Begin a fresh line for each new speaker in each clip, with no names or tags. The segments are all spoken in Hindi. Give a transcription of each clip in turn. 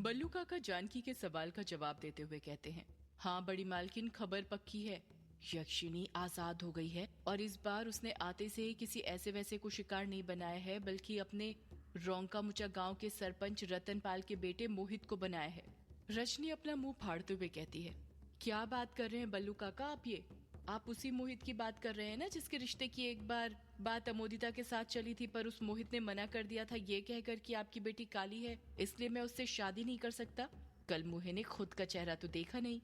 बल्लू काका जानकी के सवाल का जवाब देते हुए कहते हैं, हाँ बड़ी मालकिन, खबर पक्की है। यक्षिणी आजाद हो गई है और इस बार उसने आते से ही किसी ऐसे वैसे को शिकार नहीं बनाया है, बल्कि अपने रोंका मुचा गांव के सरपंच रतनपाल के बेटे मोहित को बनाया है। रजनी अपना मुंह फाड़ते हुए कहती है, क्या बात कर रहे हैं बल्लू काका आप? ये आप उसी मोहित की बात कर रहे हैं ना, जिसके रिश्ते की एक बार बात अमोदिता के साथ चली थी, पर उस मोहित ने मना कर दिया था ये कहकर कि आपकी बेटी काली है, इसलिए मैं उससे शादी नहीं कर सकता। कल मुहे ने खुद का चेहरा तो देखा नहीं,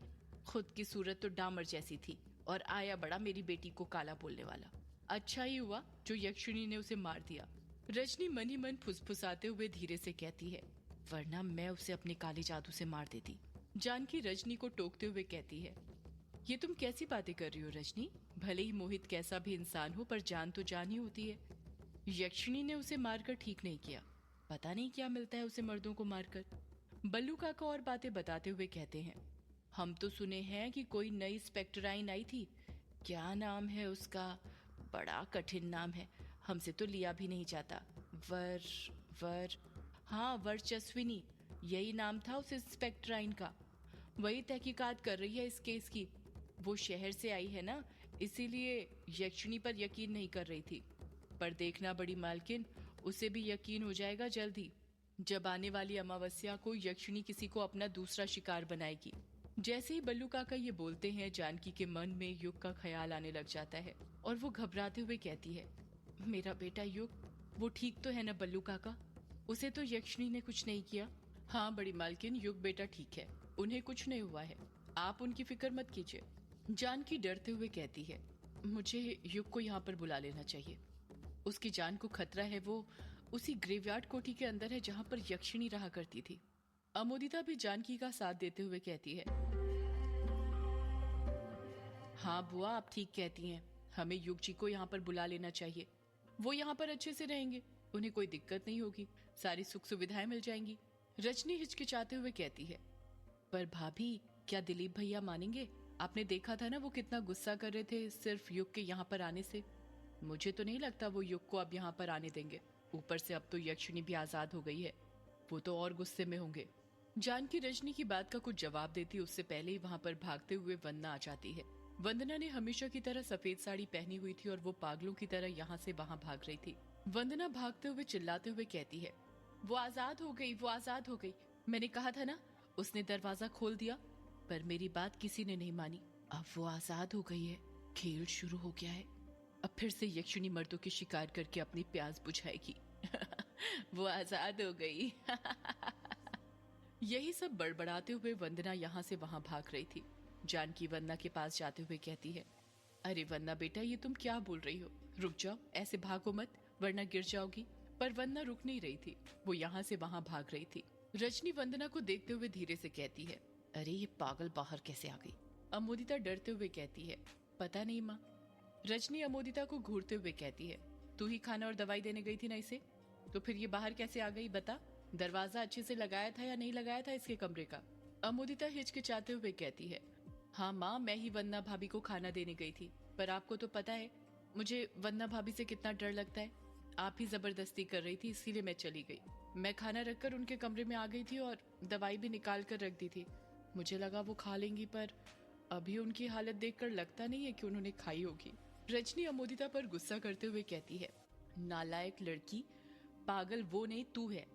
खुद की सूरत तो डामर जैसी थी, और आया बड़ा मेरी बेटी को काला बोलने वाला। अच्छा ही हुआ जो यक्षिणी ने उसे मार दिया। रजनी मन ही मन फुसफुसाते हुए धीरे से कहती है, वरना मैं उसे अपने काले जादू से मार देती। जानकी रजनी को टोकते हुए कहती है, ये तुम कैसी बातें कर रही हो रजनी? भले ही मोहित कैसा भी इंसान हो, पर जान तो जान ही होती है। यक्षिणी ने उसे मारकर ठीक नहीं किया, पता नहीं क्या मिलता है उसे मर्दों को मारकर। बल्लू काका और बातें बताते हुए कहते हैं, हम तो सुने हैं कि कोई नई स्पेक्ट्राइन आई थी, क्या नाम है उसका? बड़ा कठिन नाम है, हमसे तो लिया भी नहीं जाता। हाँ, वर्चस्विनी, यही नाम था उस स्पेक्ट्राइन का। वही तहकीकात कर रही है इस केस की। वो शहर से आई है ना, इसीलिए यक्षिणी पर यकीन नहीं कर रही थी। पर देखना बड़ी मालकिन, उसे भी यकीन हो जाएगा जल्द ही, जब आने वाली अमावस्या को यक्षिणी किसी को अपना दूसरा शिकार बनाएगी। जैसे ही बल्लू काका ये बोलते हैं, जानकी के मन में युग का ख्याल आने लग जाता है और वो घबराते हुए कहती है, मेरा बेटा युग, वो ठीक तो है ना बल्लू काका? उसे तो यक्षिणी ने कुछ नहीं किया। हाँ बड़ी मालकिन, युग बेटा ठीक है, उन्हें कुछ नहीं हुआ है, आप उनकी फिक्र मत कीजिए। जानकी डरते हुए कहती है, मुझे युग को यहाँ पर बुला लेना चाहिए, उसकी जान को खतरा है। वो उसी ग्रेवयार्ड कोठी के अंदर है जहाँ पर यक्षिणी रहा करती थी। अमोदिता भी जानकी का साथ देते हुए कहती है, हाँ बुआ आप ठीक कहती हैं, हमें युग जी को यहाँ पर बुला लेना चाहिए। वो यहाँ पर अच्छे से रहेंगे, उन्हें कोई दिक्कत नहीं होगी, सारी सुख सुविधाएं मिल जाएंगी। रजनी हिचकिचाते हुए कहती है, पर भाभी क्या दिलीप भैया मानेंगे? आपने देखा था ना वो कितना गुस्सा कर रहे थे सिर्फ युग के यहाँ पर आने से। मुझे तो नहीं लगता वो युग को अब यहाँ पर आने देंगे। ऊपर से अब तो यक्षिणी भी आजाद हो गई है, वो तो और गुस्से में होंगे। जानकी रजनी की बात का कुछ जवाब देती उससे पहले ही वहां पर भागते हुए वंदना आ जाती है। वंदना ने हमेशा की तरह सफेद साड़ी पहनी हुई थी और वो पागलों की तरह यहाँ से वहां भाग रही थी। वंदना भागते हुए चिल्लाते हुए कहती है, वो आजाद हो गई, वो आजाद हो गई, मैंने कहा था ना, उसने दरवाजा खोल दिया, पर मेरी बात किसी ने नहीं मानी। अब वो आजाद हो गई है, खेल शुरू हो गया है, अब फिर से यक्षिणी मर्दों की शिकार करके अपनी प्यास बुझाएगी। वो आजाद हो गई। यही सब बड़बड़ाते हुए वंदना यहाँ से वहां भाग रही थी। जानकी वंदना के पास जाते हुए कहती है, अरे वंदना बेटा, ये तुम क्या बोल रही हो? रुक जाओ, ऐसे भागो मत वरना गिर जाओगी। पर वंदना रुक नहीं रही थी, वो यहाँ से वहां भाग रही थी। रजनी वंदना को देखते हुए धीरे से कहती है, अरे ये पागल बाहर कैसे आ गई? अमोदिता डरते हुए कहती है, पता नहीं माँ। रजनी अमोदिता को घूरते हुए कहती है, तू ही खाना और दवाई देने गई थी ना इसे, तो फिर ये बाहर कैसे आ गई बता? दरवाजा अच्छे से लगाया था या नहीं लगाया था इसके कमरे का? अमोदिता हिचकिचाते हुए कहती है, हाँ माँ, मैं ही वंदना भाभी को खाना देने गई थी, पर आपको तो पता है मुझे वंदना भाभी से कितना डर लगता है। आप ही जबरदस्ती कर रही थी, इसीलिए मैं चली गई। मैं खाना रखकर उनके कमरे में आ गई थी और दवाई भी निकाल कर रख दी थी। मुझे लगा वो खा लेंगी, पर अभी उनकी हालत देखकर लगता नहीं है कि उन्होंने खाई होगी। रजनी अमोदिता पर गुस्सा करते हुए कहती है, नालायक लड़की, पागल वो नहीं तू है।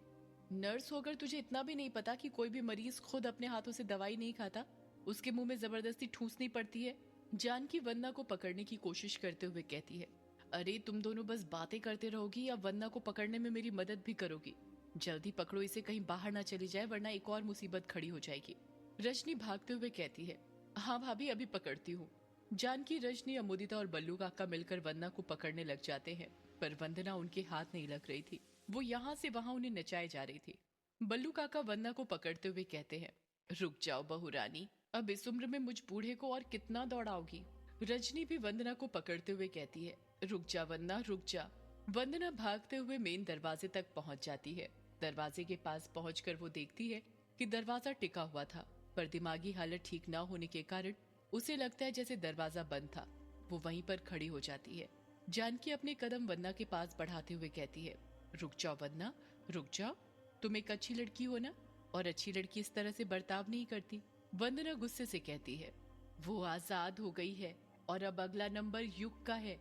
नर्स होकर तुझे इतना भी नहीं पता कि कोई भी मरीज खुद अपने हाथों से दवाई नहीं खाता, उसके मुंह में जबरदस्ती ठूसनी पड़ती है। जानकी वंदना को पकड़ने की कोशिश करते हुए कहती है, अरे तुम दोनों बस बातें करते रहोगी या वंदना को पकड़ने में मेरी मदद भी करोगी? जल्दी पकड़ो इसे, कहीं बाहर ना चली जाए, वरना एक और मुसीबत खड़ी हो जाएगी। रजनी भागते हुए कहती है, हाँ भाभी अभी पकड़ती हूँ। जानकी, रजनी, अमोदिता और बल्लू काका मिलकर वंदना को पकड़ने लग जाते हैं, पर वंदना उनके हाथ नहीं लग रही थी, वो यहाँ से वहां उन्हें नचाए जा रही थी। बल्लू काका वंदना को पकड़ते हुए कहते हैं, रुक जाओ बहू रानी, अब इस उम्र में मुझ बूढ़े को और कितना दौड़ाओगी? रजनी भी वंदना को पकड़ते हुए कहती है, रुक जा वंदना, रुक जा। वंदना भागते हुए मेन दरवाजे तक पहुंच जाती है। दरवाजे के पास पहुंचकर वो देखती है कि दरवाजा टिका हुआ था, पर दिमागी हालत ठीक ना होने के कारण उसे लगता है जैसे दरवाजा बंद था। वो वहीं पर खड़ी हो जाती है। जानकी अपने कदम वंदना के पास बढ़ाते हुए कहती है, रुक जाओ वंदना, रुक जाओ, तुम एक अच्छी लड़की हो ना, और अच्छी लड़की इस तरह से बर्ताव नहीं करती। वंदना गुस्से से कहती है, वो आजाद हो गई है और अब अगला नंबर युग का है।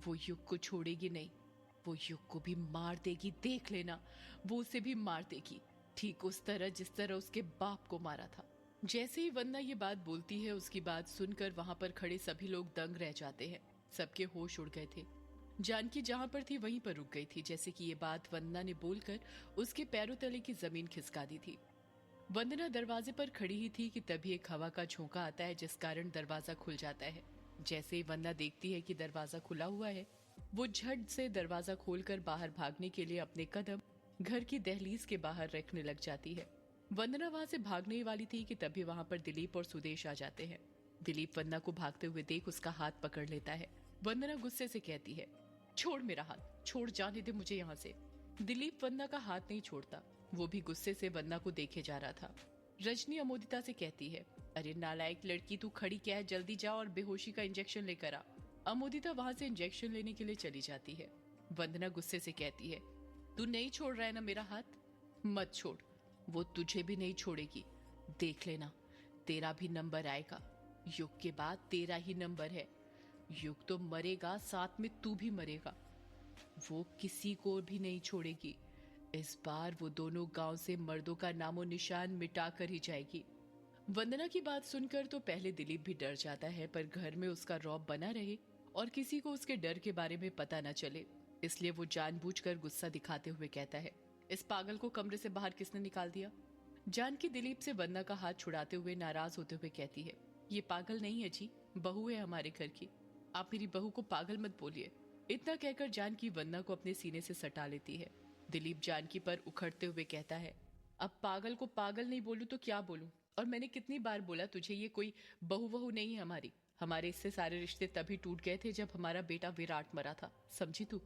वो युग को छोड़ेगी नहीं, वो युग को भी मार देगी, देख लेना। वो उसे भी मार देगी, ठीक उस तरह जिस तरह उसके बाप को मारा था। जैसे ही वंदना ये बात बोलती है, उसकी बात सुनकर वहां पर खड़े सभी लोग दंग रह जाते हैं। सबके होश उड़ गए थे। जानकी जहां पर थी वहीं पर रुक गई थी, जैसे कि ये बात वंदना ने बोलकर उसके पैरों तले की जमीन खिसका दी थी। वंदना दरवाजे पर खड़ी ही थी कि तभी एक हवा का झोंका आता है, जिस कारण दरवाजा खुल जाता है। जैसे ही वंदना देखती है कि दरवाजा खुला हुआ है, वो झट से दरवाजा खोलकर बाहर भागने के लिए अपने कदम घर की दहलीज के बाहर रखने लग जाती है। वंदना वहां से भागने ही वाली थी कि तभी वहां पर दिलीप और सुदेश आ जाते हैं। दिलीप वंदना को भागते हुए देख उसका हाथ पकड़ लेता है। वंदना गुस्से से कहती है, छोड़ मेरा हाथ, छोड़, जाने दे मुझे यहाँ से। दिलीप वंदना का हाथ नहीं छोड़ता, वो भी गुस्से से वंदना को देखे जा रहा था। रजनी अमोदिता से कहती है, अरे नालायक लड़की, तू खड़ी क्या है, जल्दी जा और बेहोशी का इंजेक्शन लेकर आ। अमोदिता वहां से इंजेक्शन लेने के लिए चली जाती है। वंदना गुस्से से कहती है, तू नहीं छोड़ रहा है ना मेरा हाथ? मत छोड़, वो तुझे भी नहीं छोड़ेगी, देख लेना, तेरा भी नंबर आएगा। युग के बाद तेरा ही नंबर है। युग तो मरेगा, साथ में तू भी मरेगा। वो किसी को भी नहीं छोड़ेगी। इस बार वो दोनों गांव से मर्दों का नामो निशान मिटा कर ही जाएगी। वंदना की बात सुनकर तो पहले दिलीप भी डर जाता है, पर घर में उसका रौब बना रहे और किसी को उसके डर के बारे में पता न चले, इसलिए वो जानबूझकर गुस्सा दिखाते हुए कहता है, इस पागल को कमरे से बाहर किसने निकाल दिया? जानकी दिलीप से वंदना का हाथ छुड़ाते हुए नाराज होते हुए कहती है, ये पागल नहीं है जी, बहू है हमारे घर की, आप मेरी बहू को पागल मत बोलिए। इतना कहकर जानकी वंदना को अपने सीने से सटा लेती है। दिलीप जानकी पर उखड़ते हुए कहता है, अब पागल को पागल नहीं बोलूं तो क्या बोलूं? और मैंने कितनी बार बोला तुझे, ये कोई बहू वहू नहीं है हमारी। हमारे इससे सारे रिश्ते तभी टूट गए थे जब हमारा बेटा विराट मरा था, समझी तू?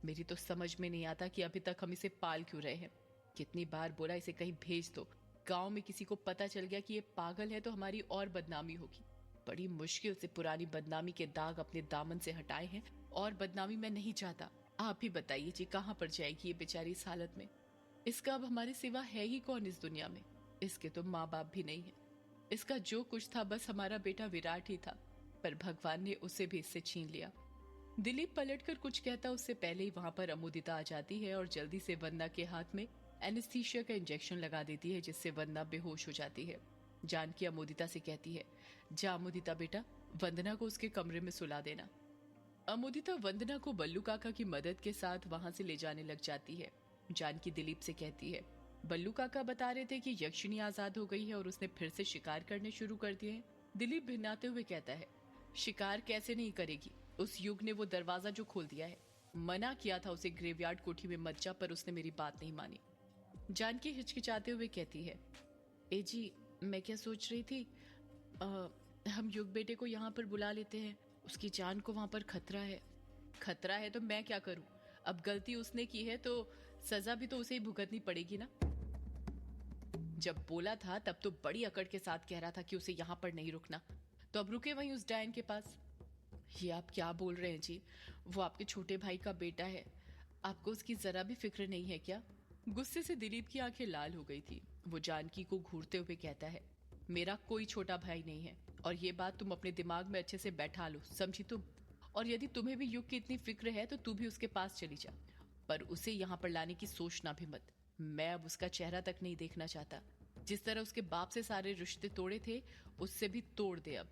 मेरी तो समझ में नहीं आता कि अभी तक हम इसे पाल क्यों रहे हैं। कितनी बार बोला इसे कहीं भेज दो, गांव में किसी को पता चल गया कि ये पागल है तो हमारी और बदनामी होगी। बड़ी मुश्किल से पुरानी बदनामी के दाग अपने दामन से हटाए हैं, और बदनामी मैं नहीं चाहता। आप ही बताइए जी, कहां पर जाएगी ये बेचारी इस हालत में? इसका अब हमारे सिवा है ही कौन इस दुनिया में? इसके तो माँ बाप भी नहीं है। इसका जो कुछ था बस हमारा बेटा विराट ही था, पर भगवान ने उसे भी इससे छीन लिया। दिलीप पलटकर कुछ कहता उससे पहले ही वहां पर अमोदिता आ जाती है और जल्दी से वंदना के हाथ में एनेस्थीसिया का इंजेक्शन लगा देती है, जिससे वंदना बेहोश हो जाती है। जानकी अमोदिता से कहती है, जा अमोदिता बेटा, वंदना को उसके कमरे में सुला देना। अमोदिता वंदना को बल्लू काका की मदद के साथ वहां से ले जाने लग जाती है। जानकी दिलीप से कहती है, बल्लू काका बता रहे थे कि यक्षिणी आजाद हो गई है और उसने फिर से शिकार करने शुरू कर दिए हैं। दिलीप भिन्नाते हुए कहता है, शिकार कैसे नहीं करेगी? उस युग ने वो दरवाजा जो खोल दिया है। मना किया था उसे ग्रेवयार्ड कोठी में मत जा, पर उसने मेरी बात नहीं मानी। जानकी हिचकिचाते हुए कहती है, ए जी, मैं क्या सोच रही थी, हम युग बेटे को यहाँ पर बुला लेते हैं, उसकी जान को वहां पर खतरा है। खतरा है तो मैं क्या करूं? अब गलती उसने की है तो सजा भी तो उसे ही भुगतनी पड़ेगी ना। जब बोला था तब तो बड़ी अकड़ के साथ कह रहा था कि उसे यहाँ पर नहीं रुकना, तो अब रुके वहीं उस डायन के पास। ये आप क्या बोल रहे हैं जी? वो आपके छोटे भाई का बेटा है, आपको उसकी जरा भी फिक्र नहीं है क्या? गुस्से से दिलीप की आंखें लाल हो गई थी। वो जानकी को घूरते हुए कहता है, मेरा कोई छोटा भाई नहीं है, और ये बात तुम अपने दिमाग में अच्छे से बैठा लो, समझी तुम? और यदि तुम्हें भी युग की इतनी फिक्र है तो तू भी उसके पास चली जा, पर उसे यहाँ पर लाने की सोचना भी मत। मैं अब उसका चेहरा तक नहीं देखना चाहता। जिस तरह उसके बाप से सारे रिश्ते तोड़े थे, उससे भी तोड़ दे अब।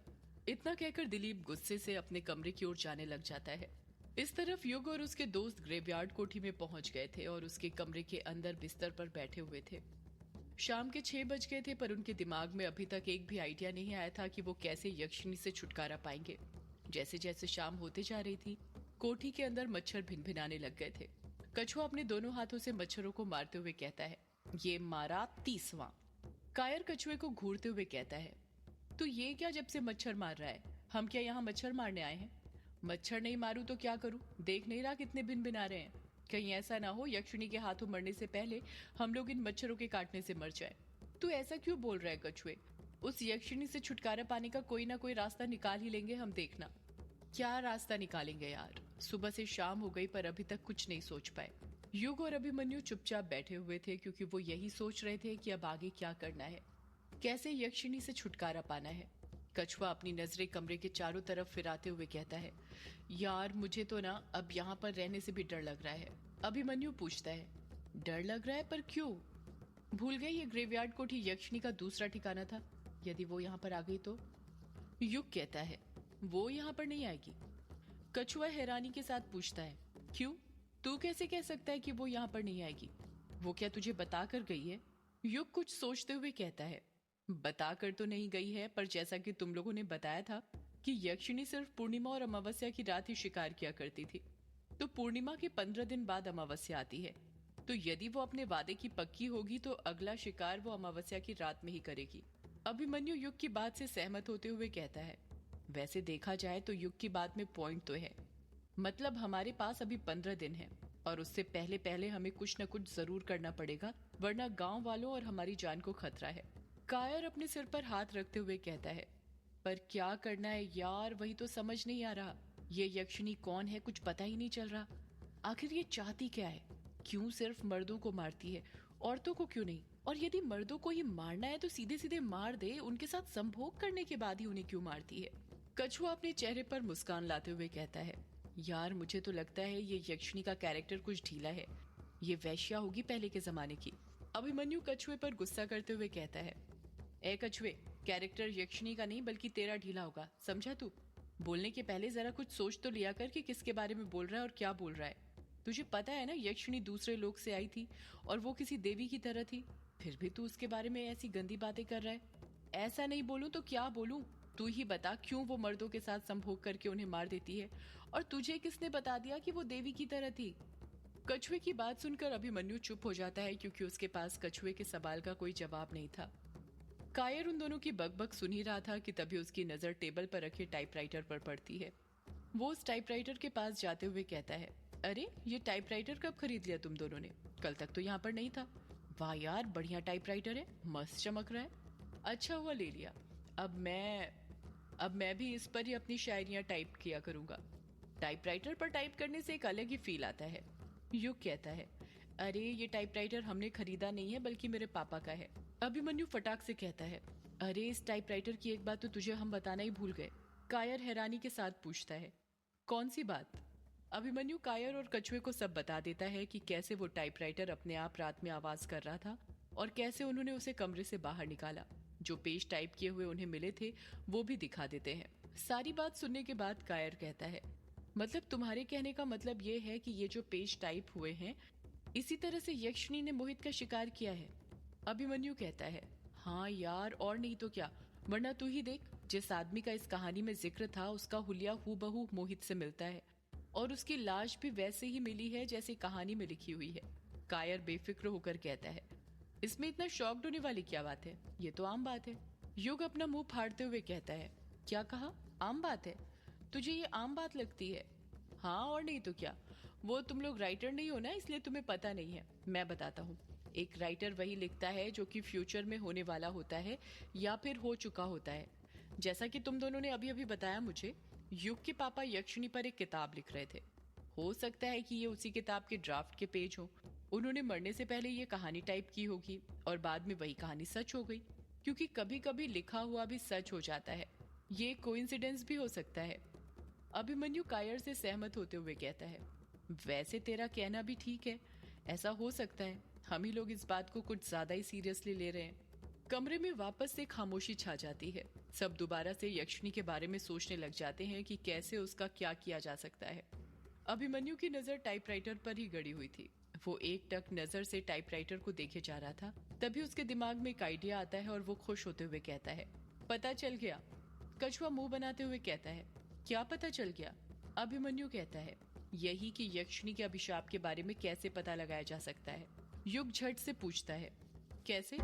इतना कहकर दिलीप गुस्से से अपने कमरे की ओर जाने लग जाता है। इस तरफ युग और उसके दोस्त ग्रेवयार्ड कोठी में पहुंच गए थे और उसके कमरे के अंदर बिस्तर पर बैठे हुए थे। शाम के 6 बज गए थे, पर उनके दिमाग में अभी तक एक भी आइडिया नहीं आया था कि वो कैसे यक्षिणी से छुटकारा पाएंगे। जैसे जैसे शाम होते जा रही थी, कोठी के अंदर मच्छर भिनभिनाने लग गए थे। कछुआ अपने दोनों हाथों से मच्छरों को मारते हुए कहता है, ये मारा 30वां। कायर कछुए को घूरते हुए कहता है, तो ये क्या जब से मच्छर मार रहा है? हम क्या यहाँ मच्छर मारने आए हैं? मच्छर नहीं मारूं तो क्या करूं? देख नहीं रहा कितने भिनभिना रहे हैं? कहीं ऐसा ना हो यक्षिणी के हाथों मरने से पहले हम लोग इन मच्छरों के काटने से मर जाए। तू ऐसा क्यों बोल रहा है कछुए? उस यक्षिणी से छुटकारा पाने का कोई ना कोई रास्ता निकाल ही लेंगे हम, देखना। क्या रास्ता निकालेंगे यार? सुबह से शाम हो गई पर अभी तक कुछ नहीं सोच पाए। युग और अभिमन्यु चुपचाप बैठे हुए थे क्योंकि वो यही सोच रहे थे कि अब आगे क्या करना है, कैसे यक्षिणी से छुटकारा पाना है। कछुआ अपनी नजरें कमरे के चारों तरफ फिराते हुए कहता है, यार मुझे तो ना अब यहाँ पर रहने से भी डर लग रहा है। अभिमन्यु पूछता है, डर लग रहा है पर क्यों? भूल गए ये ग्रेवयार्ड कोठी यक्षिणी का दूसरा ठिकाना था, यदि वो यहाँ पर आ गई तो? युग कहता है, वो यहाँ पर नहीं आएगी। कछुआ हैरानी के साथ पूछता है, क्यों? तू कैसे कह सकता है कि वो यहाँ पर नहीं आएगी? वो क्या तुझे बता कर गई है? युग कुछ सोचते हुए कहता है, बता कर तो नहीं गई है, पर जैसा कि तुम लोगों ने बताया था कि यक्षिणी सिर्फ पूर्णिमा और अमावस्या की रात ही शिकार किया करती थी, तो पूर्णिमा के 15 दिन बाद अमावस्या आती है। तो यदि वो अपने वादे की पक्की होगी तो अगला शिकार वो अमावस्या की रात में ही करेगी। अभिमन्यु युग की बात से सहमत होते हुए कहता है, वैसे देखा जाए तो युग की बात में पॉइंट तो है। मतलब हमारे पास अभी 15 दिन है और उससे पहले पहले हमें कुछ न कुछ जरूर करना पड़ेगा, वरना गांव वालों और हमारी जान को खतरा है। कायर अपने सिर पर हाथ रखते हुए कहता है, पर क्या करना है यार, वही तो समझ नहीं आ रहा। ये यक्षिणी कौन है, कुछ पता ही नहीं चल रहा। आखिर ये चाहती क्या है? क्यों सिर्फ मर्दों को मारती है, औरतों को क्यों नहीं? और यदि मर्दों को ही मारना है तो सीधे सीधे मार दे, उनके साथ संभोग करने के बाद ही उन्हें क्यों मारती है? कछुआ अपने चेहरे पर मुस्कान लाते हुए कहता है, यार मुझे तो लगता है ये यक्षिणी का कैरेक्टर कुछ ढीला है, ये वैश्या होगी पहले के जमाने की। अभिमन्यु कछुए पर गुस्सा करते हुए कहता है, ए कछुए, कैरेक्टर यक्षिणी का नहीं बल्कि तेरा ढीला होगा, समझा तू? बोलने के पहले जरा कुछ सोच तो लिया कर कि किसके बारे में बोल रहा है और क्या बोल रहा है। तुझे पता है ना यक्षिणी दूसरे लोक से आई थी और वो किसी देवी की तरह थी, फिर भी तू उसके बारे में ऐसी गंदी बातें कर रहा है। ऐसा नहीं बोलूं तो क्या बोलूं? तू ही बता, क्यों वो मर्दों के साथ संभोग करके उन्हें मार देती है, और तुझे किसने बता दिया कि वो देवी की तरह थी? कछुए की बात सुनकर अभिमन्यु चुप हो जाता है क्योंकि उसके पास कछुए के सवाल का कोई जवाब नहीं था। कायर उन दोनों की बकबक सुन ही रहा था कि तभी उसकी नजर टेबल पर रखे टाइपराइटर पर पड़ती है। वो उस टाइपराइटर के पास जाते हुए कहता है, अरे ये टाइपराइटर कब खरीद लिया तुम दोनों ने? कल तक तो यहाँ पर नहीं था। वाह यार, बढ़िया टाइपराइटर है, मस्त चमक रहा है। अच्छा हुआ ले लिया। अब मैं भी इस पर ही अपनी शायरियां टाइप किया करूंगा। टाइपराइटर पर टाइप करने से एक अलग ही फील आता है। युग कहता है, अरे ये टाइपराइटर हमने खरीदा नहीं है बल्कि मेरे पापा का है। अभिमन्यु फटाक से कहता है, अरे इस टाइपराइटर की एक बात तो तुझे हम बताना ही भूल गए। कायर हैरानी के साथ पूछता है, कौन सी बात? अभिमन्यु कायर और कछुए को सब बता देता है कि कैसे वो टाइपराइटर अपने आप रात में आवाज कर रहा था और कैसे उन्होंने उसे कमरे से बाहर निकाला। जो पेज टाइप किए हुए उन्हें मिले थे वो भी दिखा देते हैं। सारी बात सुनने के बाद कायर कहता है, मतलब तुम्हारे कहने का मतलब ये है कि ये जो पेज टाइप हुए हैं, इसी तरह से यक्षिणी ने मोहित का शिकार किया है? अभिमन्यु कहता है, हाँ यार, और नहीं तो क्या, वरना तू ही देख, जिस आदमी का इस कहानी में जिक्र था उसका हुलिया हूबहू मोहित से मिलता है और उसकी लाश भी वैसे ही मिली है जैसे कहानी में लिखी हुई है। कायर बेफिक्र होकर कहता है, इसमें इतना शॉक्ड होने वाली क्या बात है, ये तो आम बात है। युग अपना मुंह फाड़ते हुए कहता है, क्या कहा? आम बात है? तुझे ये आम बात लगती है? हाँ और नहीं तो क्या, वो तुम लोग राइटर नहीं हो ना, इसलिए तुम्हें पता नहीं है। मैं बताता हूँ, एक राइटर वही लिखता है जो कि फ्यूचर में होने वाला होता है या फिर हो चुका होता है। जैसा कि तुम दोनों ने अभी अभी बताया मुझे, युग के पापा यक्षिणी पर एक किताब लिख रहे थे। हो सकता है कि ये उसी किताब के ड्राफ्ट के पेज हो। उन्होंने मरने से पहले ये कहानी टाइप की होगी और बाद में वही कहानी सच हो गई, क्योंकि कभी कभी लिखा हुआ भी सच हो जाता है। ये कोइंसिडेंस भी हो सकता है। अभिमन्यु कायर से सहमत होते हुए कहता है, वैसे तेरा कहना भी ठीक है, ऐसा हो सकता है। हम ही लोग इस बात को कुछ ज्यादा ही सीरियसली ले रहे हैं। कमरे में वापस से खामोशी छा जाती है। सब दोबारा से यक्षिणी के बारे में सोचने लग जाते हैं कि कैसे उसका क्या किया जा सकता है। अभिमन्यु की नजर टाइपराइटर पर ही गड़ी हुई थी। वो एक टक नजर से टाइपराइटर को देखे जा रहा था। तभी उसके दिमाग में एक आइडिया आता है और वो खुश होते हुए कहता है, पता चल गया। कछुआ मुंह बनाते हुए कहता है, क्या पता चल गया? अभिमन्यु कहता है, यही कि यक्षिणी के अभिशाप के बारे में कैसे पता लगाया जा सकता है। युग झट से पूछता है, कैसे?